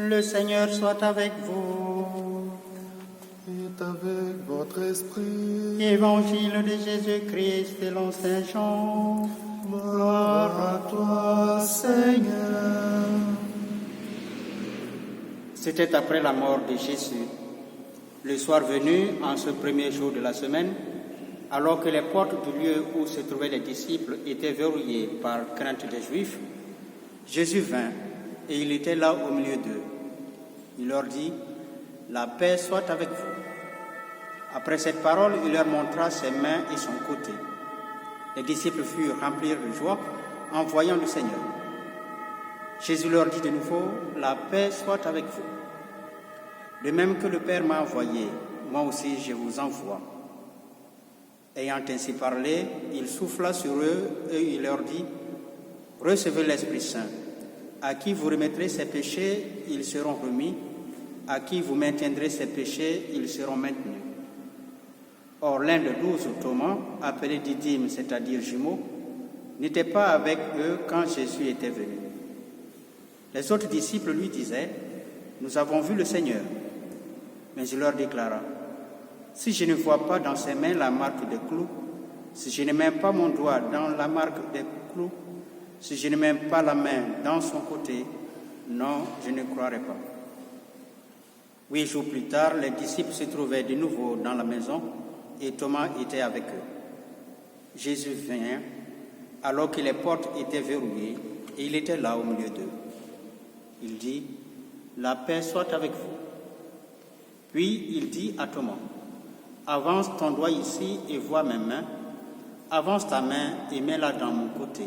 Le Seigneur soit avec vous. Et avec votre esprit. Évangile de Jésus-Christ selon Saint Jean. Gloire à toi, Seigneur. C'était après la mort de Jésus. Le soir venu, en ce premier jour de la semaine, alors que les portes du lieu où se trouvaient les disciples étaient verrouillées par crainte des Juifs, Jésus vint et il était là au milieu d'eux. Il leur dit « La paix soit avec vous ». Après cette parole, il leur montra ses mains et son côté. Les disciples furent remplis de joie en voyant le Seigneur. Jésus leur dit de nouveau « La paix soit avec vous ». De même que le Père m'a envoyé, moi aussi je vous envoie. Ayant ainsi parlé, il souffla sur eux et il leur dit « Recevez l'Esprit Saint. À qui vous remettrez ses péchés, ils seront remis. À qui vous maintiendrez ses péchés, ils seront maintenus. » Or, l'un de 12, Thomas, appelé Didyme, c'est-à-dire jumeau, n'était pas avec eux quand Jésus était venu. Les autres disciples lui disaient « Nous avons vu le Seigneur. » Mais il leur déclara « Si je ne vois pas dans ses mains la marque des clous, si je ne mets pas mon doigt dans la marque des clous, si je ne mets pas la main dans son côté, non, je ne croirai pas. » 8 jours plus tard, les disciples se trouvaient de nouveau dans la maison et Thomas était avec eux. Jésus vint alors que les portes étaient verrouillées et il était là au milieu d'eux. Il dit « La paix soit avec vous. » Puis il dit à Thomas « Avance ton doigt ici et vois mes mains. Avance ta main et mets-la dans mon côté.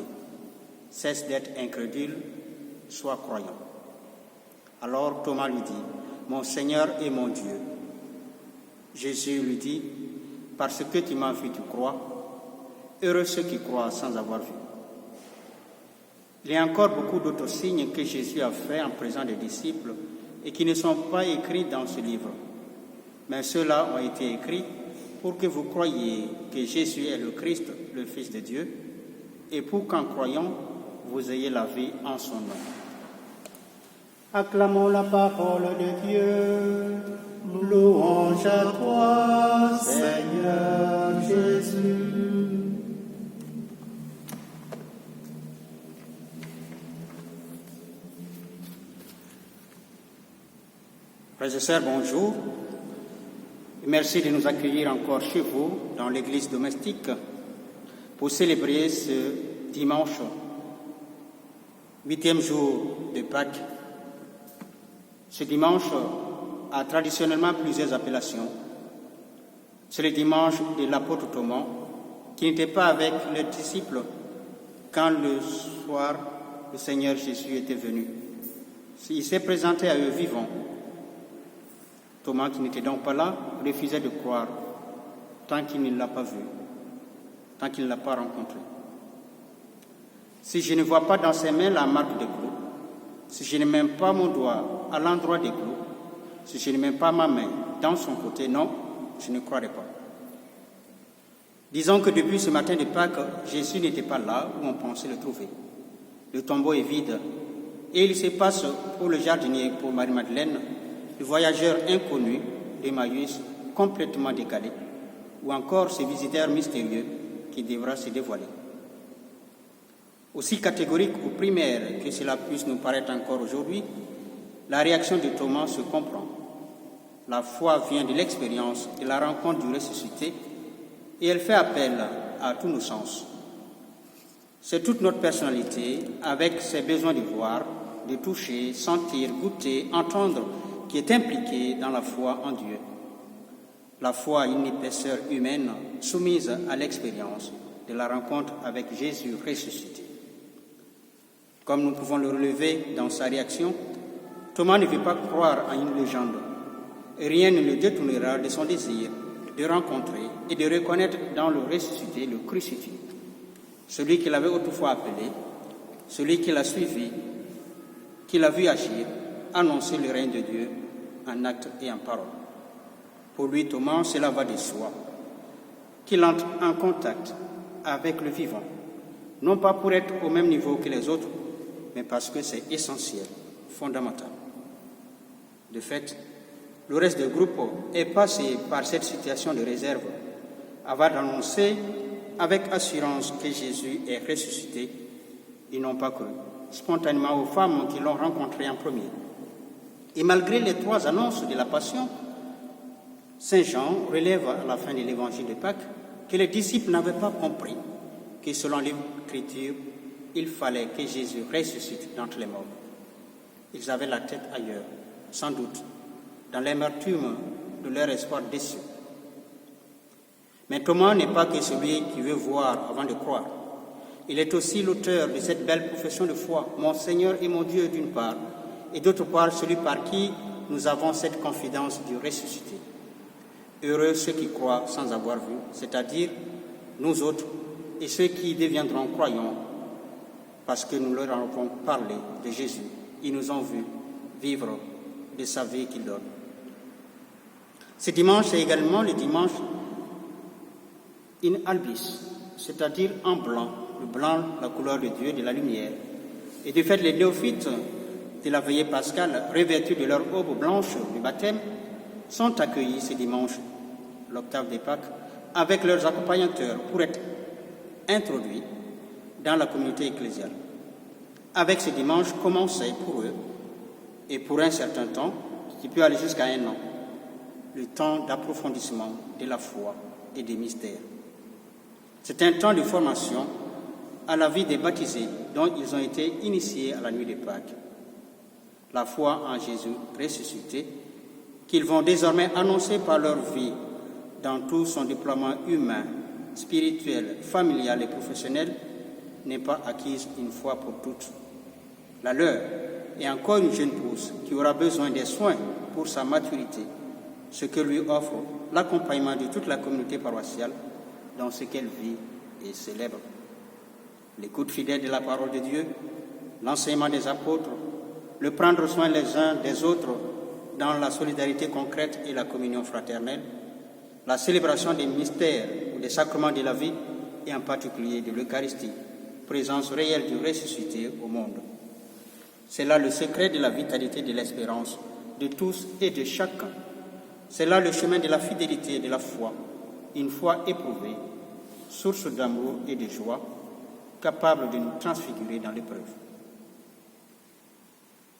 Cesse d'être incrédule, sois croyant. » Alors Thomas lui dit « Mon Seigneur et mon Dieu. » Jésus lui dit « Parce que tu m'as vu, tu crois. Heureux ceux qui croient sans avoir vu. » Il y a encore beaucoup d'autres signes que Jésus a faits en présence des disciples et qui ne sont pas écrits dans ce livre. Mais ceux-là ont été écrits pour que vous croyiez que Jésus est le Christ, le Fils de Dieu, et pour qu'en croyant, vous ayez la vie en son nom. Acclamons la parole de Dieu. Louange à toi, Seigneur Jésus. Frères et sœurs, bonjour. Merci de nous accueillir encore chez vous, dans l'église domestique, pour célébrer ce dimanche, 8e jour de Pâques. Ce dimanche a traditionnellement plusieurs appellations. C'est le dimanche de l'apôtre Thomas, qui n'était pas avec les disciples quand le soir le Seigneur Jésus était venu. Il s'est présenté à eux vivant. Thomas, qui n'était donc pas là, refusait de croire tant qu'il ne l'a pas vu, tant qu'il ne l'a pas rencontré. Si je ne vois pas dans ses mains la marque des clous, si je ne mets pas mon doigt à l'endroit des clous, si je ne mets pas ma main dans son côté, non, je ne croirai pas. Disons que depuis ce matin de Pâques, Jésus n'était pas là où on pensait le trouver. Le tombeau est vide et il se passe pour le jardinier, pour Marie-Madeleine, le voyageur inconnu d'Emmaüs, complètement décalé, ou encore ce visiteur mystérieux qui devra se dévoiler. Aussi catégorique ou primaire que cela puisse nous paraître encore aujourd'hui, la réaction de Thomas se comprend. La foi vient de l'expérience de la rencontre du ressuscité et elle fait appel à tous nos sens. C'est toute notre personnalité, avec ses besoins de voir, de toucher, sentir, goûter, entendre, qui est impliquée dans la foi en Dieu. La foi, une épaisseur humaine soumise à l'expérience de la rencontre avec Jésus ressuscité. Comme nous pouvons le relever dans sa réaction, Thomas ne veut pas croire à une légende. Rien ne le détournera de son désir de rencontrer et de reconnaître dans le ressuscité le crucifié, celui qu'il avait autrefois appelé, celui qu'il a suivi, qu'il a vu agir, annoncer le règne de Dieu en acte et en parole. Pour lui, Thomas, cela va de soi, qu'il entre en contact avec le vivant, non pas pour être au même niveau que les autres, mais parce que c'est essentiel, fondamental. De fait, le reste du groupe est passé par cette situation de réserve avant d'annoncer avec assurance que Jésus est ressuscité. Ils n'ont pas cru, spontanément aux femmes qui l'ont rencontré en premier. Et malgré les 3 annonces de la Passion, Saint Jean relève à la fin de l'évangile de Pâques que les disciples n'avaient pas compris que selon l'Écriture, il fallait que Jésus ressuscite d'entre les morts. Ils avaient la tête ailleurs, sans doute, dans l'amertume de leur espoir déçu. Mais Thomas n'est pas que celui qui veut voir avant de croire. Il est aussi l'auteur de cette belle profession de foi, mon Seigneur et mon Dieu d'une part, et d'autre part celui par qui nous avons cette confidence du ressuscité. Heureux ceux qui croient sans avoir vu, c'est-à-dire nous autres et ceux qui deviendront croyants, parce que nous leur avons parlé de Jésus. Ils nous ont vus vivre de sa vie qu'il donne. Ce dimanche est également le dimanche in albis, c'est-à-dire en blanc, le blanc, la couleur de Dieu, de la lumière. Et de fait, les néophytes de la veillée pascale, revêtus de leur aube blanche du baptême, sont accueillis ce dimanche, l'octave des Pâques, avec leurs accompagnateurs pour être introduits dans la communauté ecclésiale. Avec ce dimanche commençait pour eux, et pour un certain temps, qui peut aller jusqu'à 1 an, le temps d'approfondissement de la foi et des mystères. C'est un temps de formation à la vie des baptisés dont ils ont été initiés à la nuit de Pâques. La foi en Jésus ressuscité, qu'ils vont désormais annoncer par leur vie dans tout son déploiement humain, spirituel, familial et professionnel, n'est pas acquise une fois pour toutes. La leur est encore une jeune pousse qui aura besoin des soins pour sa maturité, ce que lui offre l'accompagnement de toute la communauté paroissiale dans ce qu'elle vit et célèbre. L'écoute fidèle de la parole de Dieu, l'enseignement des apôtres, le prendre soin les uns des autres dans la solidarité concrète et la communion fraternelle, la célébration des mystères ou des sacrements de la vie et en particulier de l'Eucharistie, présence réelle du ressuscité au monde. C'est là le secret de la vitalité de l'espérance de tous et de chacun. C'est là le chemin de la fidélité et de la foi, une foi éprouvée, source d'amour et de joie, capable de nous transfigurer dans l'épreuve.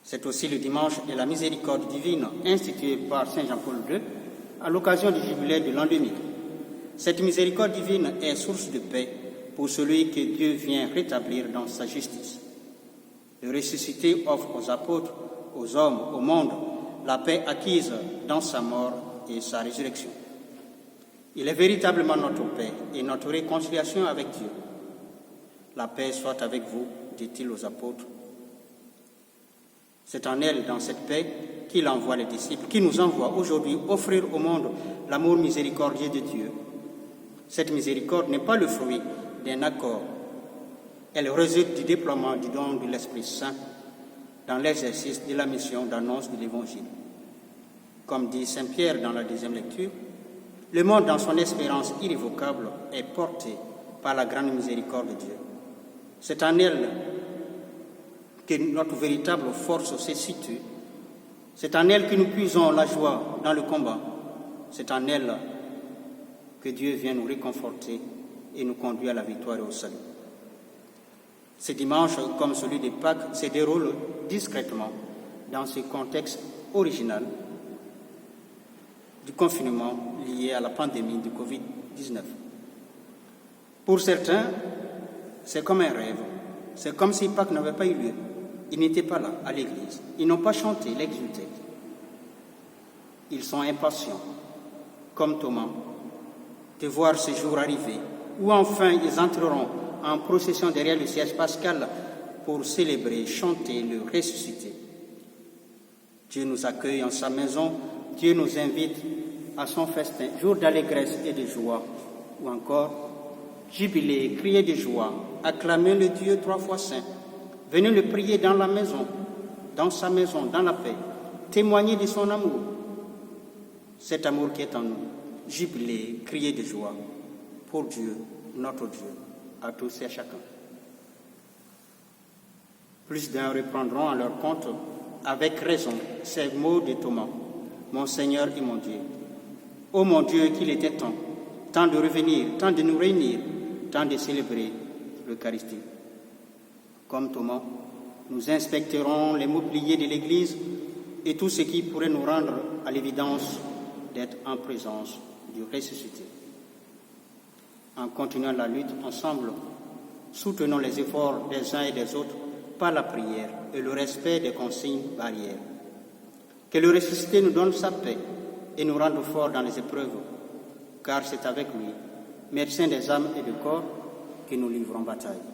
C'est aussi le dimanche de la miséricorde divine institué par Saint Jean-Paul II à l'occasion du jubilé de l'an 2000. Cette miséricorde divine est source de paix pour celui que Dieu vient rétablir dans sa justice. Le ressuscité offre aux apôtres, aux hommes, au monde, la paix acquise dans sa mort et sa résurrection. Il est véritablement notre paix et notre réconciliation avec Dieu. La paix soit avec vous, dit-il aux apôtres. C'est en elle, dans cette paix, qu'il envoie les disciples, qui nous envoie aujourd'hui offrir au monde l'amour miséricordieux de Dieu. Cette miséricorde n'est pas le fruit d'un accord. Elle résulte du déploiement du don de l'Esprit Saint dans l'exercice de la mission d'annonce de l'Évangile. Comme dit Saint Pierre dans la 2e lecture, le monde dans son espérance irrévocable est porté par la grande miséricorde de Dieu. C'est en elle que notre véritable force se situe. C'est en elle que nous puisons la joie dans le combat. C'est en elle que Dieu vient nous réconforter et nous conduire à la victoire et au salut. Ce dimanche, comme celui de Pâques, se déroule discrètement dans ce contexte original du confinement lié à la pandémie du Covid-19. Pour certains, c'est comme un rêve. C'est comme si Pâques n'avait pas eu lieu. Ils n'étaient pas là, à l'église. Ils n'ont pas chanté, l'exulté. Ils sont impatients, comme Thomas, de voir ce jour arriver, où enfin ils entreront en procession derrière le siège pascal pour célébrer, chanter le ressuscité. Dieu nous accueille en sa maison, Dieu nous invite à son festin, jour d'allégresse et de joie, ou encore jubiler, crier de joie, acclamer le Dieu 3 fois saint. Venez le prier dans la maison, dans sa maison, dans la paix, témoigner de son amour, cet amour qui est en nous, jubiler, crier de joie pour Dieu, notre Dieu, à tous et à chacun. Plus d'un reprendront à leur compte avec raison ces mots de Thomas, mon Seigneur et mon Dieu. Ô mon Dieu, qu'il était temps de revenir, temps de nous réunir, temps de célébrer l'Eucharistie. Comme Thomas, nous inspecterons les mots pliés de l'Église et tout ce qui pourrait nous rendre à l'évidence d'être en présence du ressuscité. En continuant la lutte ensemble, soutenons les efforts des uns et des autres par la prière et le respect des consignes barrières. Que le ressuscité nous donne sa paix et nous rende forts dans les épreuves, car c'est avec lui, médecin des âmes et du corps, que nous livrons bataille.